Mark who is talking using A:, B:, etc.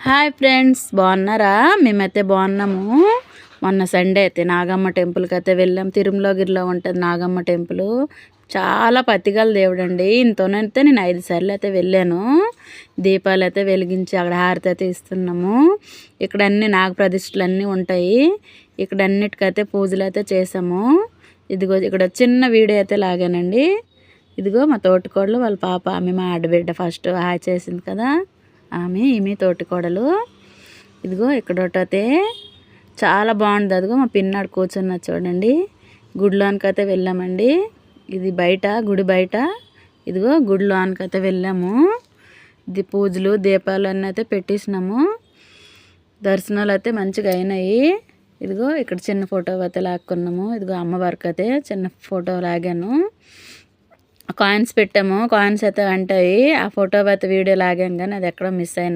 A: Hi friends, బాగున్నారా? మేమైతే బాగున్నాము. మొన్న సండే అయితే నాగమ్మ టెంపుల్కి అయితే వెళ్ళాం. తిరుమలగిరిలో ఉంటుంది నాగమ్మ టెంపుల్. చాలా పతిగల దేవుడు అండి. ఇంతోనైతే నేను 5 సార్లు అయితే వెళ్ళాను. దీపాలు అయితే వెలిగించి అక్కడ హారతి అయితే ఇస్తున్నాము. ఇక్కడ అన్ని నాగ ప్రతిష్టలు అన్నీ ఉంటాయి. ఇక్కడ అన్నిటికైతే పూజలు అయితే చేసాము. ఇదిగో ఇక్కడ చిన్న వీడియో అయితే లాగానండి. ఇదిగో మా తోటికోడలు వాళ్ళ పాప, ఆమె మా ఆడబిడ్డ ఫస్ట్ హాయ్ చేసింది కదా, ఈమె తోటికోడలు. ఇదిగో ఇక్కడొకటైతే చాలా బాగుంది. అదిగో మా పిన్నాడు కూర్చున్న చూడండి. గుడిలోనికైతే వెళ్ళామండి. ఇది బయట, గుడి బయట. ఇదిగో గుడిలోనికైతే వెళ్ళాము. ఇది పూజలు దీపాలు అన్నీ అయితే పెట్టేసినాము. దర్శనాలు అయితే మంచిగా అయినాయి. ఇదిగో ఇక్కడ చిన్న ఫోటో అయితే లాక్కున్నాము. ఇదిగో అమ్మవారికి అయితే చిన్న ఫోటో లాగాను. కాయిన్స్ పెట్టాము. కాయిన్స్ అయితే ఉంటాయి. ఆ ఫోటో అయితే వీడియో లాగాం కానీ అది ఎక్కడో మిస్ అయినా.